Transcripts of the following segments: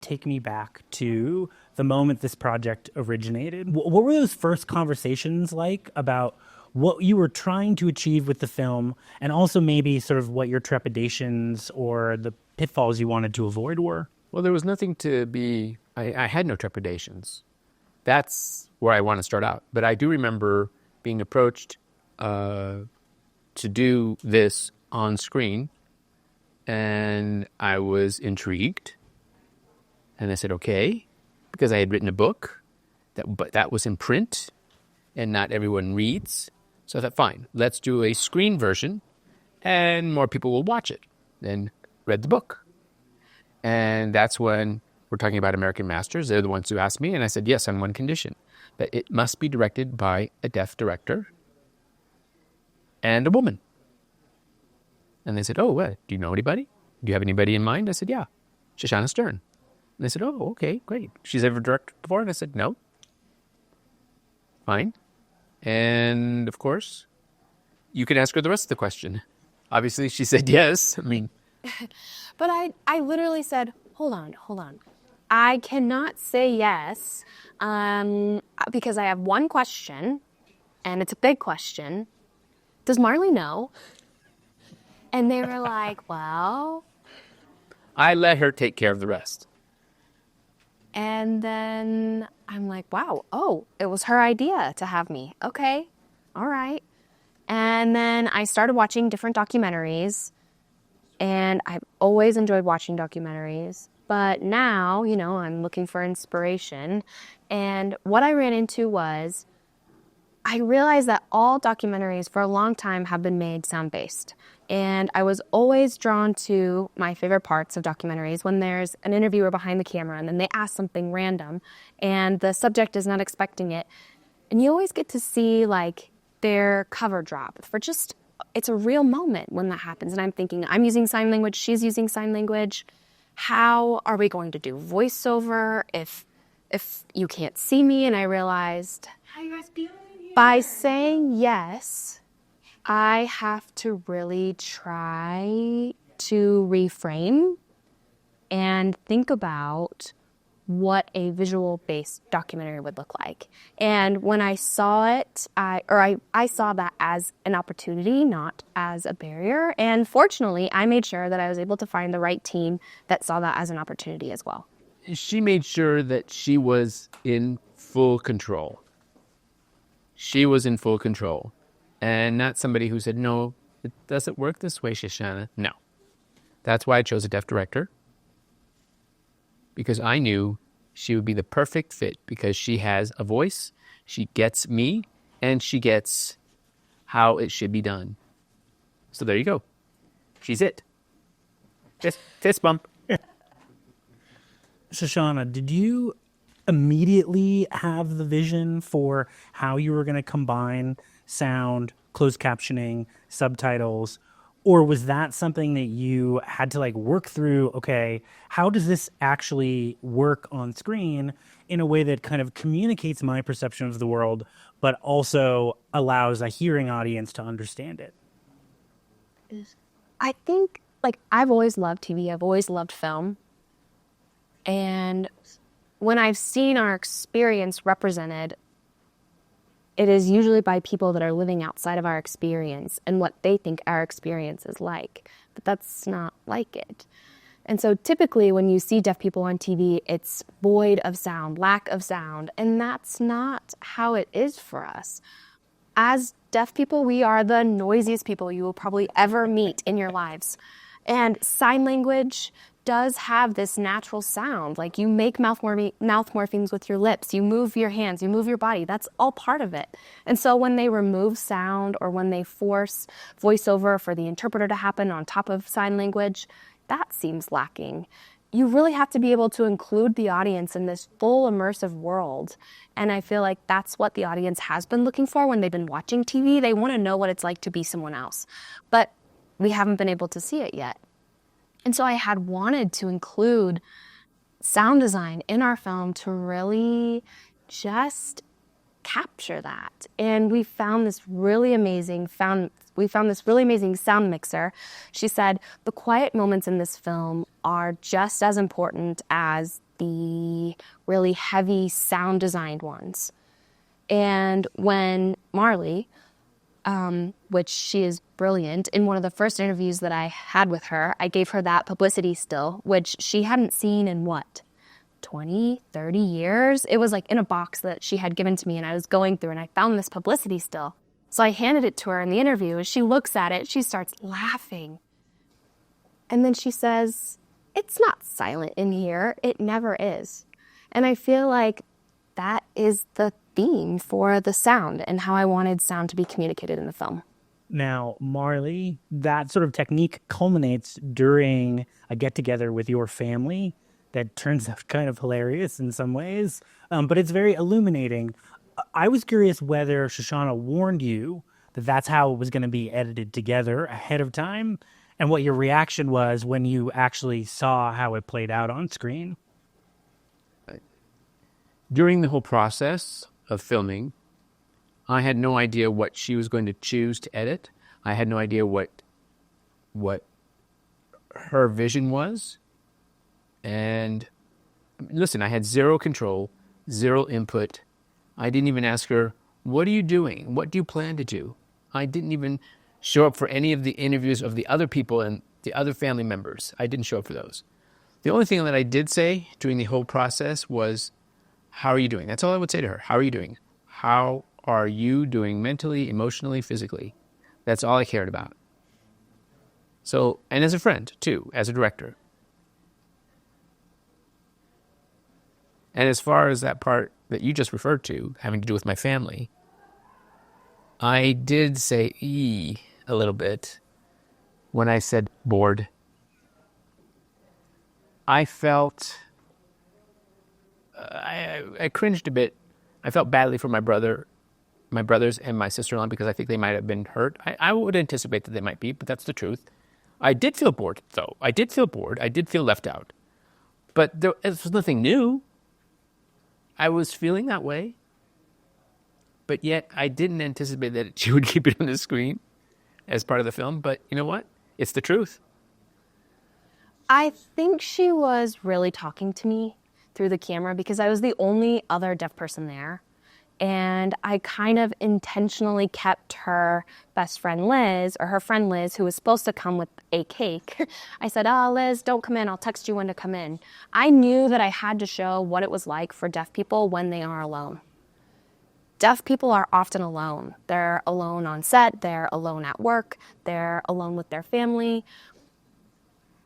take me back to the moment this project originated. What were those first conversations like about what you were trying to achieve with the film, and also maybe sort of what your trepidations or the pitfalls you wanted to avoid were? Well, there was nothing to be... I had no trepidations. That's where I want to start out. But I do remember being approached to do this on screen, and I was intrigued. And I said, okay, because I had written a book, but that was in print, and not everyone reads. So I thought, fine, let's do a screen version, and more people will watch it. Then read the book. And that's when we're talking about American Masters. They're the ones who asked me, and I said, yes, on one condition, that it must be directed by a deaf director and a woman. And they said, oh, what? Do you know anybody? Do you have anybody in mind? I said, yeah, Shoshannah Stern. And they said, oh, okay, great. She's ever directed before? And I said, no. Fine. And, of course, you can ask her the rest of the question. Obviously, she said yes. I mean... But I literally said, hold on. I cannot say yes because I have one question, and it's a big question. Does Marlee know? And they were like, well... I let her take care of the rest. And then I'm like, wow, it was her idea to have me. Okay, all right. And then I started watching different documentaries, and I've always enjoyed watching documentaries. But now, I'm looking for inspiration. And what I ran into was I realized that all documentaries for a long time have been made sound-based. And I was always drawn to my favorite parts of documentaries when there's an interviewer behind the camera and then they ask something random and the subject is not expecting it. And you always get to see their cover drop for just, it's a real moment when that happens. And I'm thinking, I'm using sign language, she's using sign language. How are we going to do voiceover if you can't see me? And I realized, how you guys feeling here? By saying yes, I have to really try to reframe and think about what a visual-based documentary would look like. And when I saw it, I saw that as an opportunity, not as a barrier. And fortunately, I made sure that I was able to find the right team that saw that as an opportunity as well. She made sure that she was in full control. She was in full control. And not somebody who said, no, it doesn't work this way, Shoshannah. No. That's why I chose a deaf director. Because I knew she would be the perfect fit because she has a voice, she gets me, and she gets how it should be done. So there you go. She's it. Fist bump. Shoshannah, did you immediately have the vision for how you were going to combine sound, closed captioning, subtitles, or was that something that you had to work through? Okay, how does this actually work on screen in a way that kind of communicates my perception of the world, but also allows a hearing audience to understand it? I think, I've always loved TV. I've always loved film. And when I've seen our experience represented, it is usually by people that are living outside of our experience and what they think our experience is like. But that's not like it. And so typically when you see deaf people on TV, it's void of sound, lack of sound. And that's not how it is for us. As deaf people, we are the noisiest people you will probably ever meet in your lives. And sign language does have this natural sound. You make mouth morphemes with your lips, you move your hands, you move your body. That's all part of it. And so when they remove sound or when they force voiceover for the interpreter to happen on top of sign language, that seems lacking. You really have to be able to include the audience in this full immersive world. And I feel like that's what the audience has been looking for when they've been watching TV. They want to know what it's like to be someone else. But we haven't been able to see it yet. And so I had wanted to include sound design in our film to really just capture that. And we found this really amazing sound mixer. She said, the quiet moments in this film are just as important as the really heavy sound designed ones. And when Marlee, which she is brilliant, in one of the first interviews that I had with her, I gave her that publicity still, which she hadn't seen in 20, 30 years? It was like in a box that she had given to me, and I was going through, and I found this publicity still. So I handed it to her in the interview. As she looks at it, she starts laughing. And then she says, "It's not silent in here. It never is." And I feel like that is the theme for the sound and how I wanted sound to be communicated in the film. Now, Marlee, that sort of technique culminates during a get-together with your family that turns out kind of hilarious in some ways, but it's very illuminating. I was curious whether Shoshannah warned you that that's how it was going to be edited together ahead of time, and what your reaction was when you actually saw how it played out on screen. During the whole process of filming, I had no idea what she was going to choose to edit. I had no idea what her vision was. And listen, I had zero control, zero input. I didn't even ask her, "What are you doing? What do you plan to do?" I didn't even show up for any of the interviews of the other people and the other family members. I didn't show up for those. The only thing that I did say during the whole process was, "How are you doing?" That's all I would say to her. "How are you doing? How are you doing mentally, emotionally, physically?" That's all I cared about. So, and as a friend too, as a director. And as far as that part that you just referred to, having to do with my family, I did say a little bit when I said bored. I felt, I cringed a bit. I felt badly for my brothers and my sister-in-law, because I think they might have been hurt. I would anticipate that they might be, but that's the truth. I did feel bored, though. I did feel bored. I did feel left out. But it was nothing new. I was feeling that way. But yet, I didn't anticipate that she would keep it on the screen as part of the film. But you know what? It's the truth. I think she was really talking to me through the camera because I was the only other deaf person there. And I kind of intentionally kept her best friend Liz, or her friend Liz, who was supposed to come with a cake. I said, "Oh, Liz, don't come in. I'll text you when to come in." I knew that I had to show what it was like for deaf people when they are alone. Deaf people are often alone. They're alone on set. They're alone at work. They're alone with their family.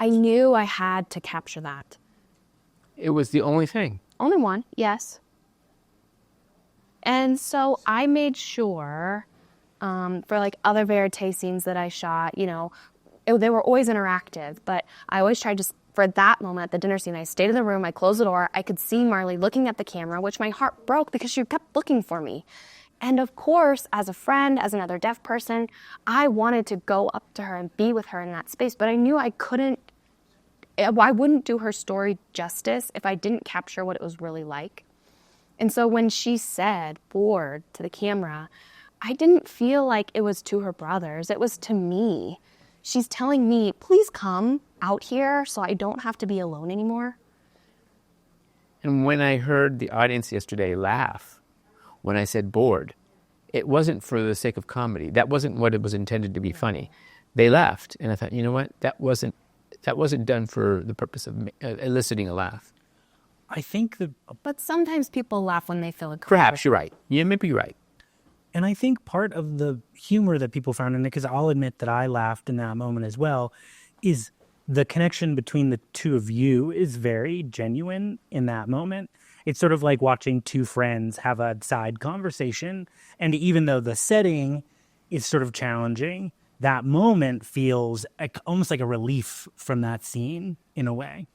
I knew I had to capture that. It was the only thing. Only one, yes. And so I made sure for like other verite scenes that I shot, they were always interactive, but I always tried to, for that moment, the dinner scene, I stayed in the room, I closed the door, I could see Marlee looking at the camera, which my heart broke because she kept looking for me. And of course, as a friend, as another deaf person, I wanted to go up to her and be with her in that space, but I knew I wouldn't do her story justice if I didn't capture what it was really like. And so when she said bored to the camera, I didn't feel like it was to her brothers. It was to me. She's telling me, "Please come out here so I don't have to be alone anymore." And when I heard the audience yesterday laugh when I said bored, it wasn't for the sake of comedy. That wasn't what it was intended to be funny. They laughed, and I thought, you know what? That wasn't done for the purpose of eliciting a laugh. I think But sometimes people laugh when they feel a Perhaps you're right. Yeah, maybe you're right. And I think part of the humor that people found in it, because I'll admit that I laughed in that moment as well, is the connection between the two of you is very genuine in that moment. It's sort of like watching two friends have a side conversation. And even though the setting is sort of challenging, that moment feels almost like a relief from that scene in a way.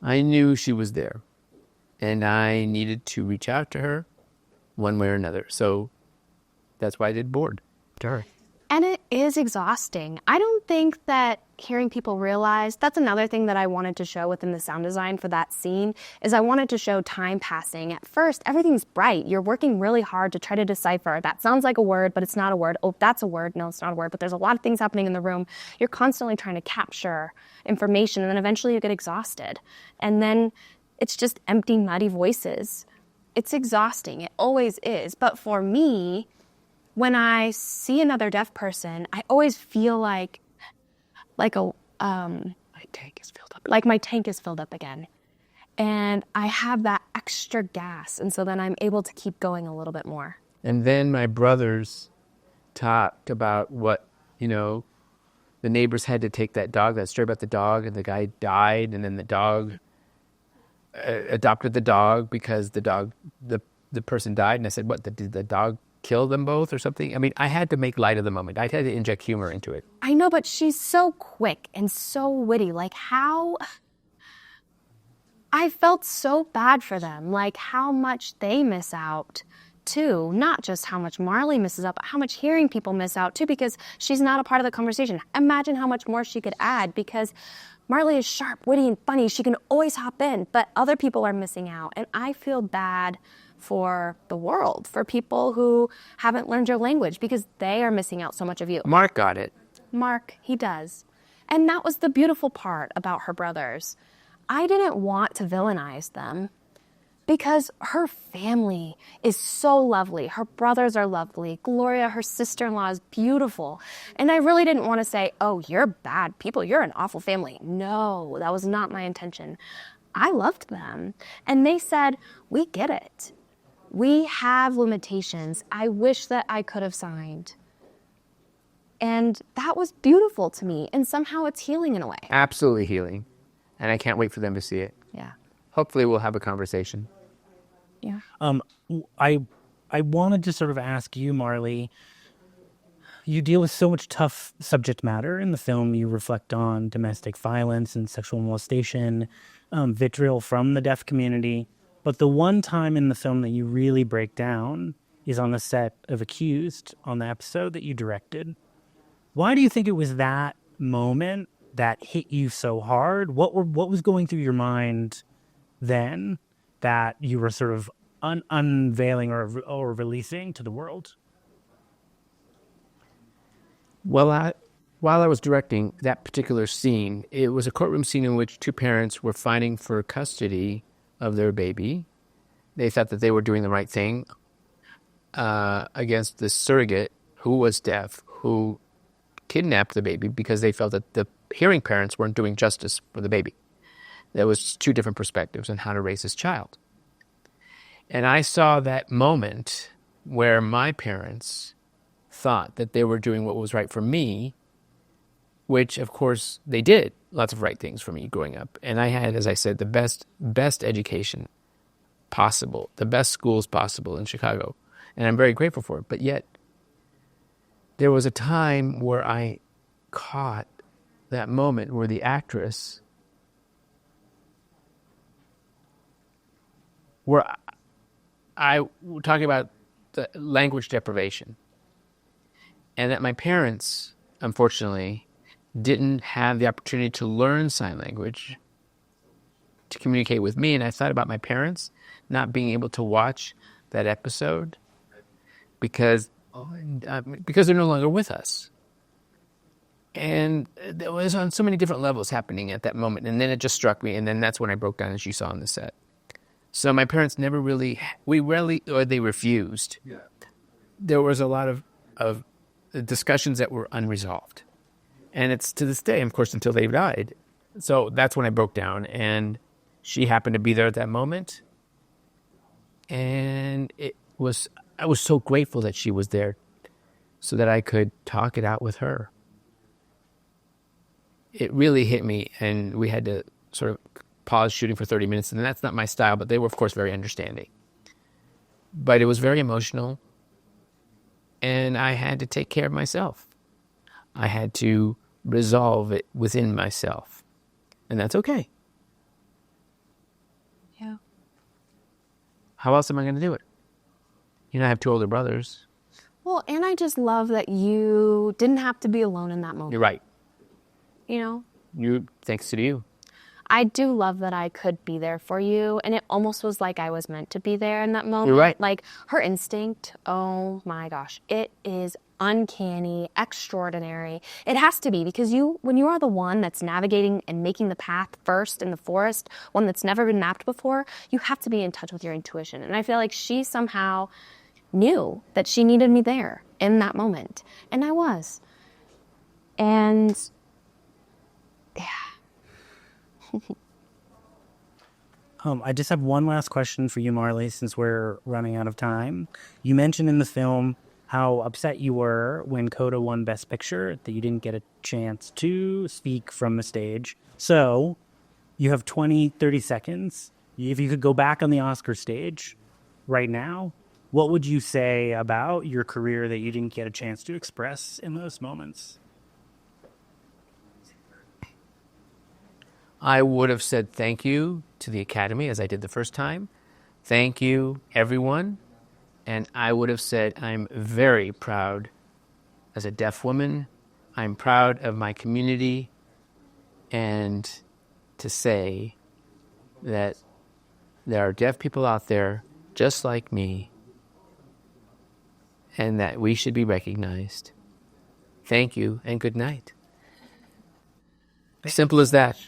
I knew she was there, and I needed to reach out to her one way or another. So that's why I did bored to her. And is exhausting. I don't think that hearing people realize, that's another thing that I wanted to show within the sound design for that scene, is I wanted to show time passing. At first, everything's bright. You're working really hard to try to decipher. That sounds like a word, but it's not a word. Oh, that's a word. No, it's not a word. But there's a lot of things happening in the room. You're constantly trying to capture information, and then eventually you get exhausted. And then it's just empty, muddy voices. It's exhausting. It always is. But for me, when I see another deaf person, I always feel like my tank is filled up. Like my tank is filled up again. And I have that extra gas. And so then I'm able to keep going a little bit more. And then my brothers talked about what, the neighbors had to take that story about the dog, and the guy died, and then the dog adopted the dog because the person died. And I said, what, did the dog kill them both or something? I mean, I had to make light of the moment. I had to inject humor into it. I know, but she's so quick and so witty. Like, how... I felt so bad for them, like how much they miss out too. Not just how much Marlee misses out, but how much hearing people miss out too, because she's not a part of the conversation. Imagine how much more she could add, because Marlee is sharp, witty, and funny. She can always hop in, but other people are missing out. And I feel bad for the world, for people who haven't learned your language, because they are missing out so much of you. Mark got it. Mark, he does. And that was the beautiful part about her brothers. I didn't want to villainize them because her family is so lovely. Her brothers are lovely. Gloria, her sister-in-law, is beautiful. And I really didn't want to say, oh, you're bad people. You're an awful family. No, that was not my intention. I loved them. And they said, we get it. We have limitations. I wish that I could have signed. And that was beautiful to me. And somehow it's healing in a way. Absolutely healing. And I can't wait for them to see it. Yeah. Hopefully we'll have a conversation. Yeah. I wanted to sort of ask you, Marlee, you deal with so much tough subject matter in the film. You reflect on domestic violence and sexual molestation, vitriol from the deaf community. But the one time in the film that you really break down is on the set of Accused, on the episode that you directed. Why do you think it was that moment that hit you so hard? What was going through your mind then that you were sort of unveiling or releasing to the world? Well, while I was directing that particular scene, it was a courtroom scene in which two parents were fighting for custody of their baby. They thought that they were doing the right thing against the surrogate who was deaf, who kidnapped the baby because they felt that the hearing parents weren't doing justice for the baby. There was two different perspectives on how to raise this child. And I saw that moment where my parents thought that they were doing what was right for me, which of course they did lots of right things for me growing up. And I had, as I said, the best education possible, the best schools possible in Chicago. And I'm very grateful for it. But yet there was a time where I caught that moment where the actress, where I talking about the language deprivation, and that my parents, unfortunately, didn't have the opportunity to learn sign language to communicate with me. And I thought about my parents not being able to watch that episode because they're no longer with us. And there was on so many different levels happening at that moment. And then it just struck me. And then that's when I broke down, as you saw on the set. So my parents never really, they refused. Yeah. There was a lot of discussions that were unresolved. And it's to this day, of course, until they died. So that's when I broke down. And she happened to be there at that moment. And I was so grateful that she was there so that I could talk it out with her. It really hit me, and we had to sort of pause shooting for 30 minutes, and that's not my style, but they were, of course, very understanding. But it was very emotional, and I had to take care of myself. I had to resolve it within myself, and that's okay. Yeah. How else am I going to do it? I have two older brothers. Well, and I just love that you didn't have to be alone in that moment. You're right. You know, Thanks to you. I do love that I could be there for you, and it almost was like I was meant to be there in that moment. You're right. Like her instinct, oh my gosh, it is uncanny, extraordinary. It has to be, because when you are the one that's navigating and making the path first in the forest, one that's never been mapped before, you have to be in touch with your intuition. And I feel like she somehow knew that she needed me there in that moment, and I was. And yeah. I just have one last question for you, Marlee, since we're running out of time. You mentioned in the film how upset you were when Coda won Best Picture, that you didn't get a chance to speak from the stage. So you have 30 seconds. If you could go back on the Oscar stage right now, what would you say about your career that you didn't get a chance to express in those moments? I would have said thank you to the Academy, as I did the first time. Thank you, everyone. And I would have said I'm very proud as a deaf woman. I'm proud of my community. And to say that there are deaf people out there just like me, and that we should be recognized. Thank you and good night. Simple as that.